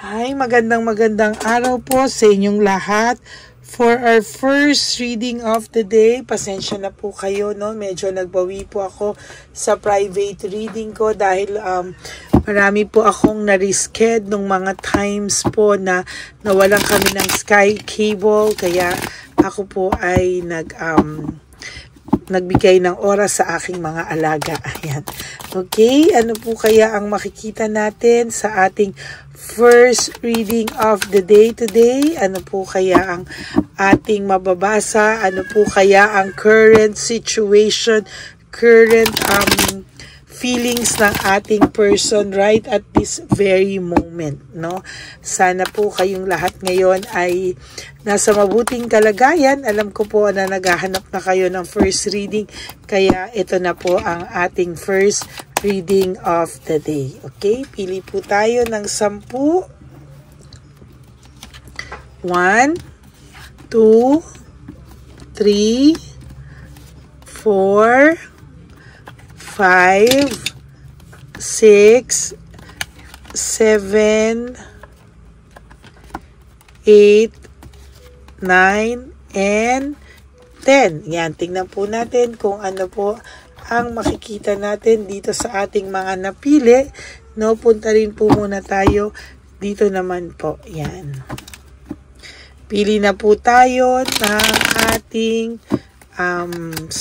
Hi, magandang araw po sa inyong lahat. For our first reading of the day, pasensya na po kayo, no? Medyo nagbawi po ako sa private reading ko dahil marami po akong na-risked nung mga times po na nawalan kami ng Sky cable. Kaya ako po ay nagbigay ng oras sa aking mga alaga. Ayan. Okay, ano po kaya ang makikita natin sa ating first reading of the day today? Ano po kaya ang ating mababasa? Ano po kaya ang current situation, current feelings ng ating person right at this very moment, no? Sana po kayong lahat ngayon ay nasa mabuting kalagayan. Alam ko po na naghahanap na kayo ng first reading, kaya ito na po ang ating first reading of the day. Okay, pili po tayo ng 10. 1, 2, 3, 4, 5, 6, 7, 8, 9, and 10. Yan, tingnan po natin kung ano po ang makikita natin dito sa ating mga napili. No, punta rin po muna tayo dito naman po. Yan. Pili na po tayo ng ating 10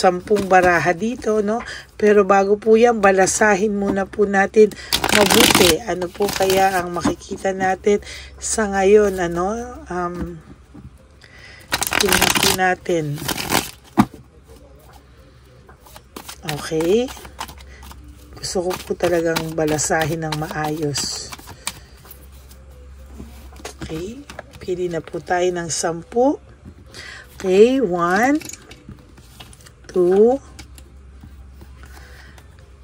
baraha dito, no? Pero bago po yan, balasahin muna po natin mabuti. Ano po kaya ang makikita natin sa ngayon, ano? Tingnan po natin. Okay. Gusto ko po talagang balasahin ng maayos. Okay. Pili na po tayo ng 10. Okay. 1, 2,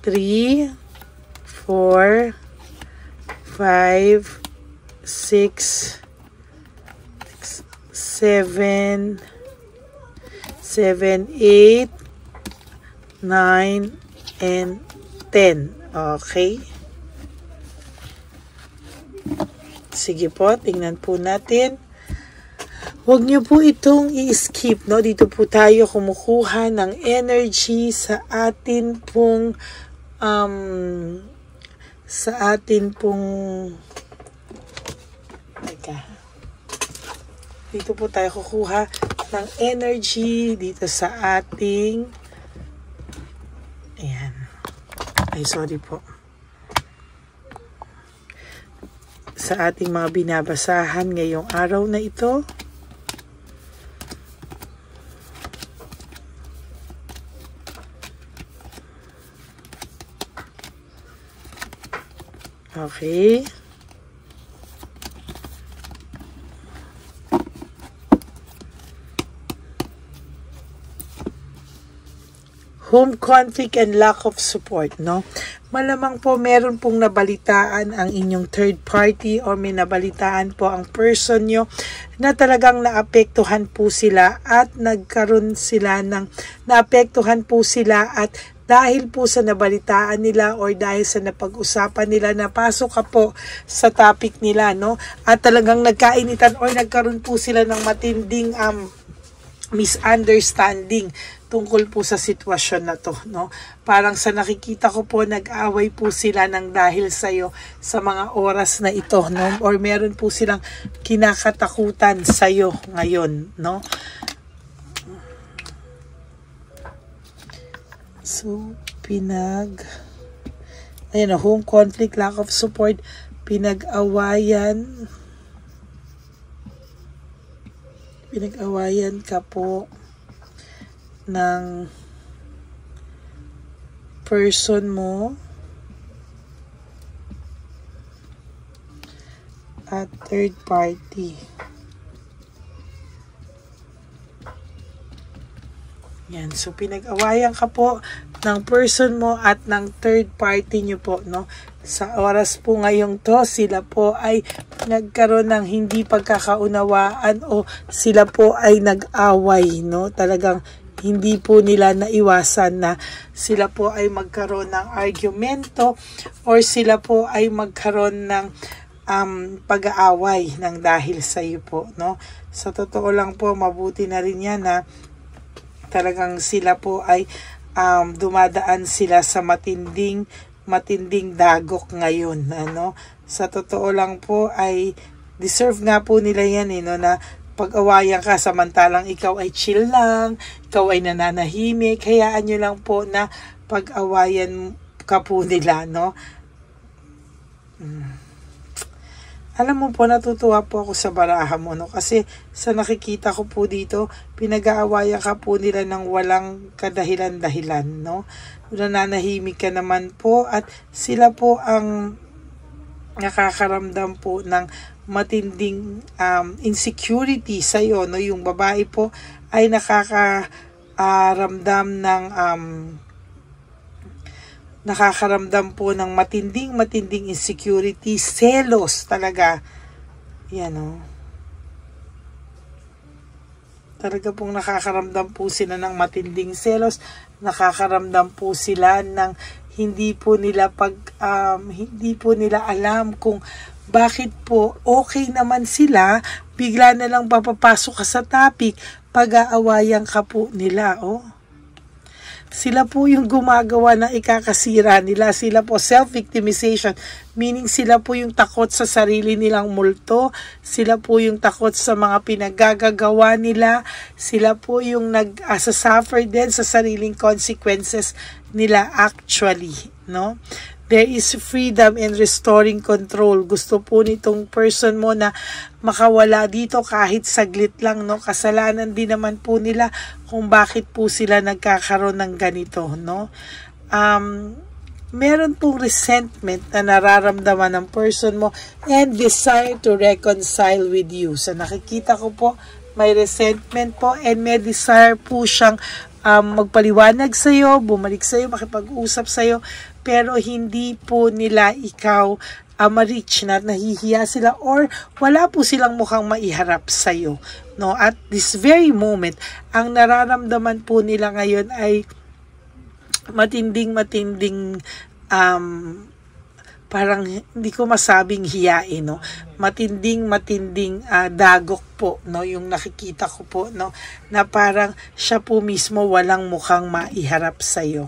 3, 4, 5, 6, 7, 8, 9, and 10. Okay. Sige po, tingnan po natin. Huwag niyo po itong i-skip, no? Dito po tayo kumukuha ng energy sa atin pong dito po tayo kukuha ng energy dito sa ating sorry po. Sa ating mga binabasahan ngayong araw na ito. Okay. Home conflict and lack of support, no? Malamang po meron pong nabalitaan ang inyong third party or may nabalitaan po ang person nyo na talagang naapektuhan po sila at naapektuhan po sila at dahil po sa nabalitaan nila or dahil sa napag-usapan nila, napasok ka po sa topic nila, no? At talagang nagkainitan or nagkaroon po sila ng matinding misunderstanding tungkol po sa sitwasyon na to, no? Parang sa nakikita ko po, nag-away po sila ng dahil sa'yo sa mga oras na ito, no? Or meron po silang kinakatakutan sa'yo ngayon, no? So, home conflict, lack of support, pinag-awayan ka po ng person mo at third party. Yan. So, pinag-awayan ka po ng person mo at ng third party nyo po, no? Sa oras po ngayong to, sila po ay nagkaroon ng hindi pagkakaunawaan o sila po ay nag-away, no? Talagang hindi po nila naiwasan na sila po ay magkaroon ng argumento or sila po ay magkaroon ng pag-aaway ng dahil sa iyo po, no? Sa totoo lang po, mabuti na rin yan na talagang sila po ay dumadaan sila sa matinding dagok ngayon, ano? Sa totoo lang po ay deserve nga po nila yan, no, na pag-awayan ka samantalang ikaw ay chill lang, ikaw ay nananahimik, hayaan nyo lang po na pag-awayan ka po nila, no? Alam mo po, natutuwa po ako sa baraha mo, no? Kasi sa nakikita ko po dito, pinag-aawayan ka po nila ng walang kadahilan-dahilan, no? Nananahimik ka naman po at sila po ang nakakaramdam po ng matinding insecurity sa iyo, no? Yung babae po ay nakakaramdam po ng matinding insecurity, selos talaga. Yan, no? Talaga pong nakakaramdam po sila ng matinding selos, nakakaramdam po sila ng hindi po nila alam kung bakit po okay naman sila, bigla na lang papapasok ka sa topic, pag-aawayan ka po nila, oh. Sila po yung gumagawa ng ikakasira nila. Sila po self-victimization, meaning sila po yung takot sa sarili nilang multo. Sila po yung takot sa mga pinagagagawa nila. Sila po yung nag-suffer din sa sariling consequences nila actually, no? There is freedom in restoring control. Gusto po nitong person mo na makawala dito kahit saglit lang, no? Kasalanan din naman po nila kung bakit po sila nagkakaroon ng ganito, no? Meron pong resentment na nararamdaman ng person mo and desire to reconcile with you. So nakikita ko po, may resentment po and may desire po siyang magpaliwanag sa'yo, bumalik sa'yo, makipag-usap sa'yo, pero hindi po nila ikaw ma-reach, na nahihiya sila or wala po silang mukhang maiharap sa'yo, no? At this very moment, ang nararamdaman po nila ngayon ay matinding parang hindi ko masabing hiyain, no? Matinding dagok po, no? Yung nakikita ko po, no? Na parang siya po mismo walang mukhang maiharap sa'yo.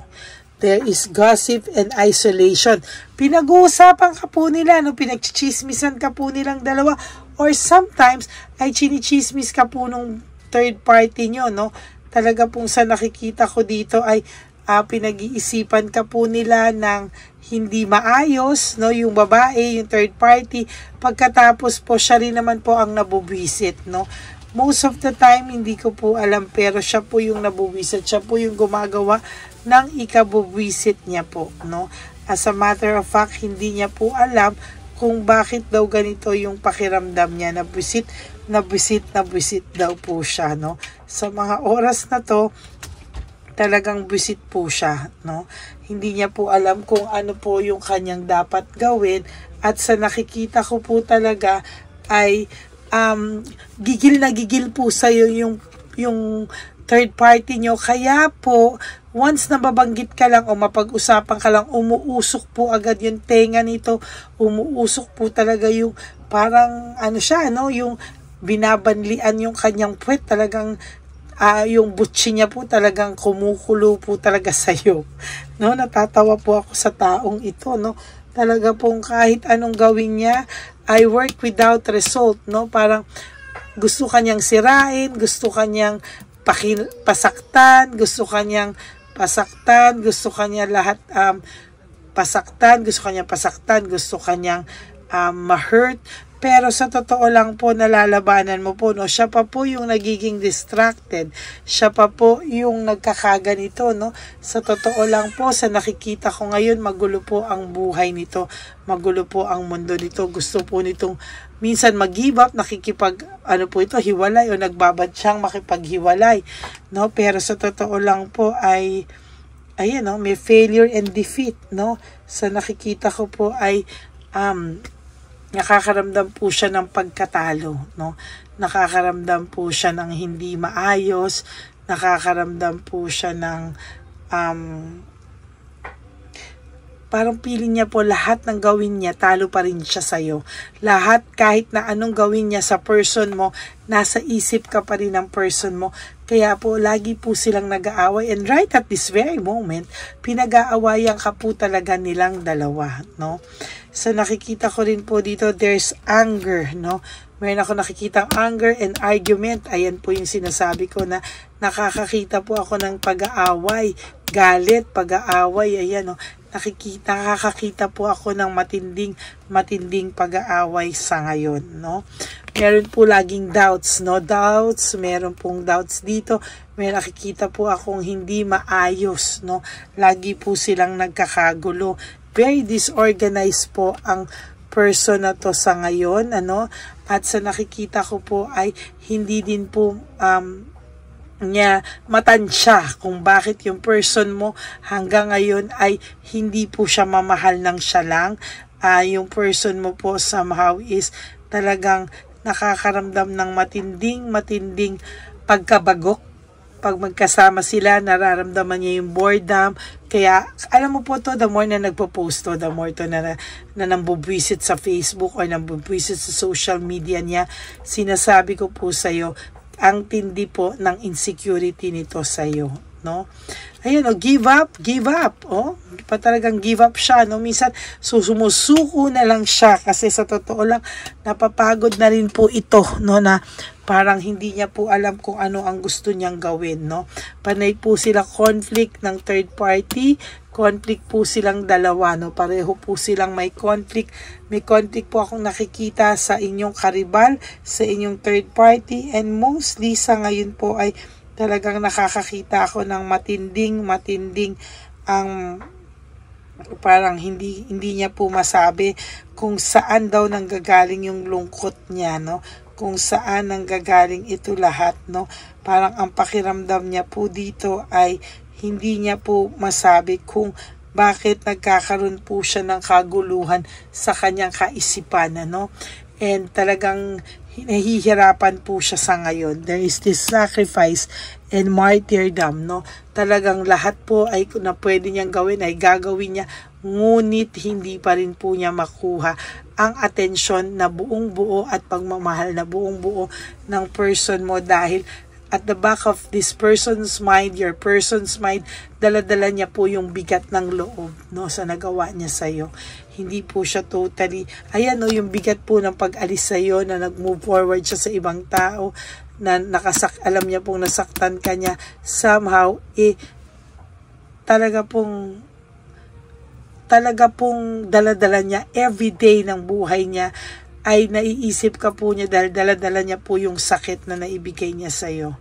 There is gossip and isolation. Pinag-uusapan ka po nila, no? Pinagchichismisan ka po nilang dalawa. Or sometimes, ay chinichismis ka po nung third party nyo, no? Talaga pong sa nakikita ko dito ay pinag-iisipan ka po nila ng hindi maayos, no? Yung babae, yung third party, pagkatapos po siya rin naman po ang nabubwisit, no? Most of the time, hindi ko po alam, pero siya po yung nabubwisit, siya po yung gumagawa ng ikabubwisit niya po, no? As a matter of fact, hindi niya po alam kung bakit daw ganito yung pakiramdam niya, nabwisit daw po siya, no? Sa mga oras na to, talagang buwisit po siya, no? Hindi niya po alam kung ano po yung kanyang dapat gawin at sa nakikita ko po talaga ay gigil na gigil po sa'yo yung third party nyo. Kaya po, once na babanggit ka lang o mapag-usapan ka lang, umuusok po agad yung tenga nito, umuusok po talaga yung parang ano siya, no? Yung binabanlian yung kanyang puwet, talagang yung butsi niya po talagang kumukulo po talaga sa'yo, no? Natatawa po ako sa taong ito, no? Talaga pong kahit anong gawin niya, I work without result, no? Parang gusto kanyang sirain, gusto kanyang pasaktan, gusto kanyang lahat pasaktan, gusto kanyang ma-hurt. Pero sa totoo lang po, nalalabanan mo po, no? Siya pa po yung nagiging distracted. Siya pa po yung nagkakaganito, no? Sa totoo lang po, sa nakikita ko ngayon, magulo po ang buhay nito. Magulo po ang mundo nito. Gusto po nitong minsan mag-give up, hiwalay o nagbabad siyang makipaghiwalay, no? Pero sa totoo lang po ay ayan, no? May failure and defeat, no? Sa nakikita ko po ay nakakaramdam po siya ng pagkatalo, no? Nakakaramdam po siya ng hindi maayos, nakakaramdam po siya ng parang feeling niya po lahat ng gawin niya, talo pa rin siya sa'yo. Lahat, kahit na anong gawin niya sa person mo, nasa isip ka pa rin ng person mo. Kaya po, lagi po silang nag-aaway. And right at this very moment, pinag-aawayan ka po talaga nilang dalawa, no? So, nakikita ko rin po dito, there's anger, no? Mayroon ako nakikitang anger and argument. Ayan po yung sinasabi ko na nakakakita po ako ng pag-aaway, galit, pag-aaway, ayan, no? Nakakakita po ako ng matinding pag-aaway sa ngayon, no? Meron po laging doubts, no? Doubts, meron pong doubts dito. May nakikita po akong hindi maayos, no? Lagi po silang nagkakagulo. Very disorganized po ang person na to sa ngayon, ano? At sa nakikita ko po ay hindi din po niya matansya kung bakit yung person mo hanggang ngayon ay hindi po siya mamahal ng siya lang. Yung person mo po somehow is talagang nakakaramdam ng matinding pagkabagok. Pag magkasama sila, nararamdaman niya yung boredom. Kaya, alam mo po to, the more na nagpo-post to, the more to na nambubwisit sa Facebook or nambubwisit sa social media niya, sinasabi ko po sa'yo, ang tindi po ng insecurity nito sa'yo, no? Ayun, give up, talagang give up siya, no? Minsan, sumusuko na lang siya kasi sa totoo lang, napapagod na rin po ito, no? Na parang hindi niya po alam kung ano ang gusto niyang gawin, no? Panay po sila conflict ng third party, conflict po silang dalawa, no? Pareho po silang may conflict. May conflict po akong nakikita sa inyong karibal, sa inyong third party, and mostly sa ngayon po ay talagang nakakakita ako ng matinding ang parang hindi niya po masabi kung saan daw nanggagaling yung lungkot niya, no? Kung saan nanggagaling ito lahat, no? Parang ang pakiramdam niya po dito ay hindi niya po masabi kung bakit nagkakaroon po siya ng kaguluhan sa kanyang kaisipan, ano? And talagang nahihirapan po siya sa ngayon. There is this sacrifice and martyrdom, no? Talagang lahat po ay na pwede niyang gawin ay gagawin niya, ngunit hindi pa rin po niya makuha ang atensyon na buong buo at pagmamahal na buong buo ng person mo, dahil at the back of this person's mind, your person's mind, dala-dala niya po yung bigat ng loob, no, sa nagawa niya sa'yo. Hindi po siya totally, ayan, no, yung bigat po ng pag-alis sa'yo, na nag-move forward siya sa ibang tao, na alam niya pong nasaktan ka niya, somehow, talaga pong dala-dala niya, everyday ng buhay niya, ay naiisip ka po niya dahil dala-dala niya po yung sakit na naibigay niya sa'yo.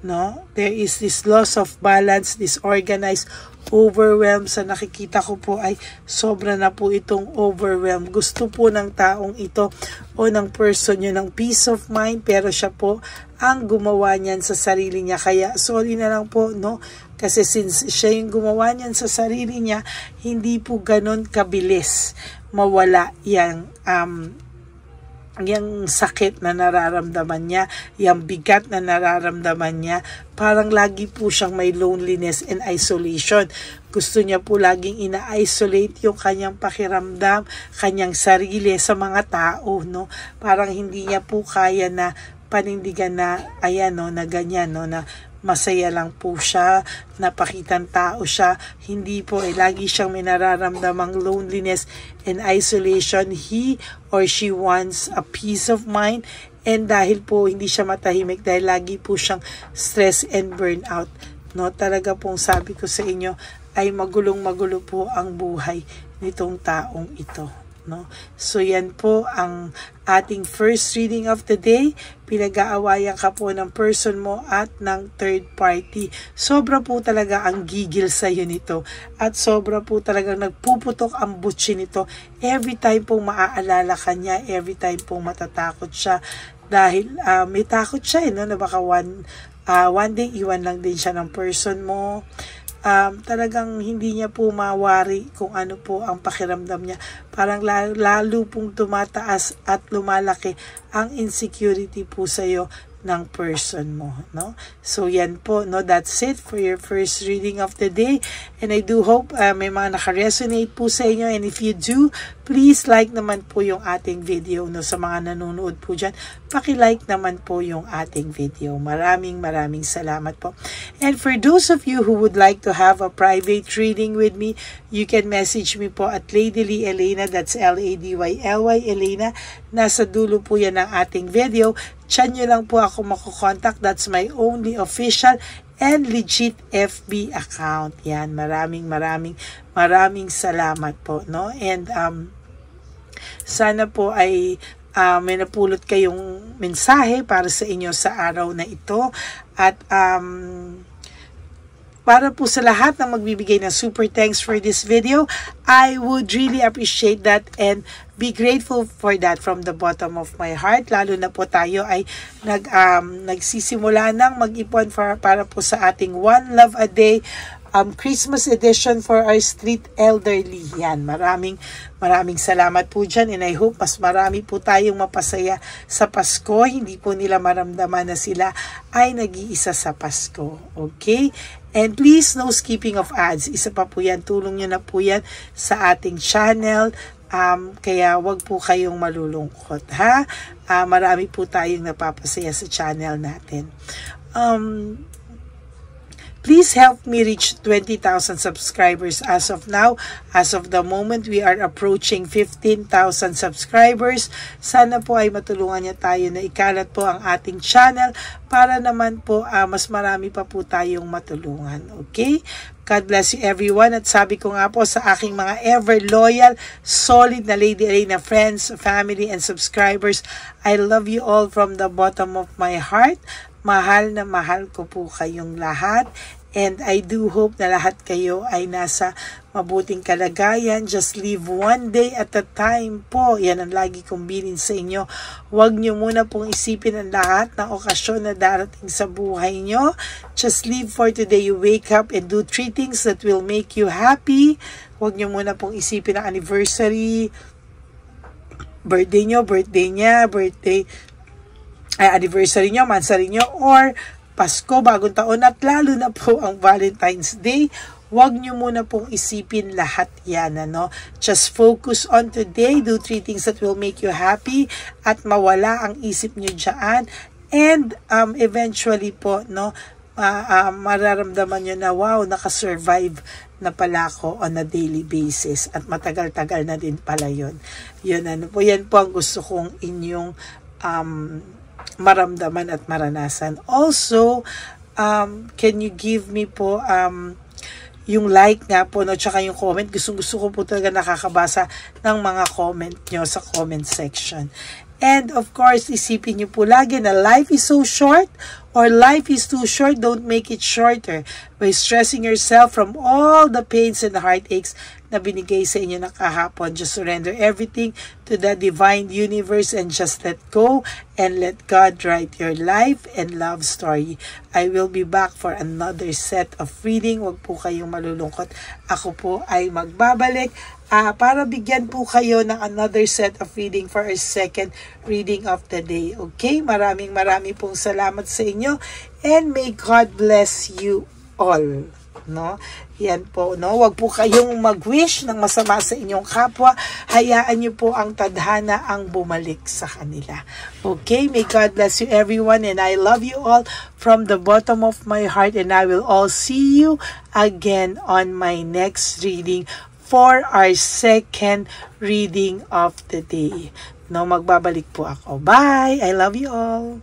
No? There is this loss of balance, disorganized, overwhelmed. Sa nakikita ko po ay sobra na po itong overwhelmed. Gusto po ng taong ito o ng person niya ng peace of mind, pero siya po ang gumawa niyan sa sarili niya. Kaya sorry na lang po, no? Kasi since siya yung gumawa niyan sa sarili niya, hindi po ganon kabilis mawala yung sakit na nararamdaman niya, yung bigat na nararamdaman niya. Parang lagi po siyang may loneliness and isolation. Gusto niya po laging ina-isolate yung kanyang pakiramdam, kanyang sarili sa mga tao, no? Parang hindi niya po kaya na panindigan na, ayan, no, na ganyan, no, na masaya lang po siya, napakitang tao siya. Hindi po, lagi siyang may nararamdamang loneliness and isolation. He or she wants a peace of mind, and dahil po hindi siya matahimik, dahil lagi po siyang stress and burnout, no? Talaga pong sabi ko sa inyo ay magulong-magulo po ang buhay nitong taong ito, no? So yan po ang ating first reading of the day. Pinag-aawayan ka po ng person mo at ng third party. Sobra po talaga ang gigil sa iyo nito, at sobra po talaga nagpuputok ang butsi nito every time pong maaalala ka niya, every time pong matatakot siya, dahil may takot siya, no? Na baka one day iwan lang din siya ng person mo. Talagang hindi niya po mawari kung ano po ang pakiramdam niya. Parang lalo pong tumataas at lumalaki ang insecurity po sa iyo, ng person mo, no? So yan po, no, that's it for your first reading of the day, and I do hope may mga naka-resonate po sa inyo, and if you do, please like naman po yung ating video, no? Sa mga nanonood po dyan, paki-like naman po yung ating video. Maraming salamat po. And for those of you who would like to have a private reading with me, you can message me po at Lady Lee Elena, that's Ladyly Elena. Nasa dulo po yan ng ating video. Diyan nyo lang po ako makukontak. That's my only official and legit FB account. Yan, maraming salamat po, no? And sana po ay may napulot kayong mensahe para sa inyo sa araw na ito. At para po sa lahat na magbibigay ng super thanks for this video, I would really appreciate that and be grateful for that from the bottom of my heart. Lalo na po tayo ay nagsisimula ng mag-ipon para po sa ating One Love a Day Christmas edition for our street elderly. Yan, maraming salamat po dyan, and I hope mas marami po tayong mapasaya sa Pasko. Hindi po nila maramdaman na sila ay nag-iisa sa Pasko. Okay? And please, no skipping of ads. Isa pa po yan, tulong nyo na po yan sa ating channel. Kaya wag po kayong malulungkot, ha? Marami po tayong napapasaya sa channel natin. Please help me reach 20,000 subscribers as of now. As of the moment, we are approaching 15,000 subscribers. Sana po ay matulungan niya tayo na ikalat po ang ating channel para naman po mas marami pa po tayong matulungan. Okay? God bless you everyone. At sabi ko nga po sa aking mga ever loyal, solid na Lady Elena friends, family, and subscribers, I love you all from the bottom of my heart. Mahal na mahal ko po kayong lahat. And I do hope na lahat kayo ay nasa mabuting kalagayan. Just live one day at a time po. Yan ang lagi kong bilin sa inyo. Huwag nyo muna pong isipin ang lahat ng okasyon na darating sa buhay nyo. Just live for today. You wake up and do 3 things that will make you happy. Huwag nyo muna pong isipin ang anniversary, birthday nyo, birthday niya, anniversary nyo, mansari nyo, or Pasko, bagong taon, at lalo na po ang Valentine's Day. Huwag nyo muna pong isipin lahat yan, ano? Just focus on today, do 3 things that will make you happy, at mawala ang isip nyo dyan. And eventually po, no, mararamdaman nyo na, wow, nakasurvive na pala ako on a daily basis, at matagal-tagal na din pala yun. Yun, ano po, yan po ang gusto kong inyong maramdaman at maranasan. Also, can you give me po yung like nga po, no, tsaka yung comment. Gusto ko po talaga nakakabasa ng mga comment nyo sa comment section. And of course, isipin nyo po lagi na life is so short, or life is too short, don't make it shorter by stressing yourself from all the pains and the heartaches na binigay sa inyo na kahapon. Just surrender everything to the divine universe and just let go and let God write your life and love story. I will be back for another set of reading. Huwag po kayong malulungkot. Ako po ay magbabalik para bigyan po kayo ng another set of reading for our second reading of the day. Okay? Maraming pong salamat sa inyo, and may God bless you all. No? Yan po, no? Wag po kayong mag-wish ng masama sa inyong kapwa. Hayaan niyo po ang tadhana ang bumalik sa kanila. Okay? May God bless you everyone, and I love you all from the bottom of my heart, and I will all see you again on my next reading for our second reading of the day. No, magbabalik po ako. Bye! I love you all!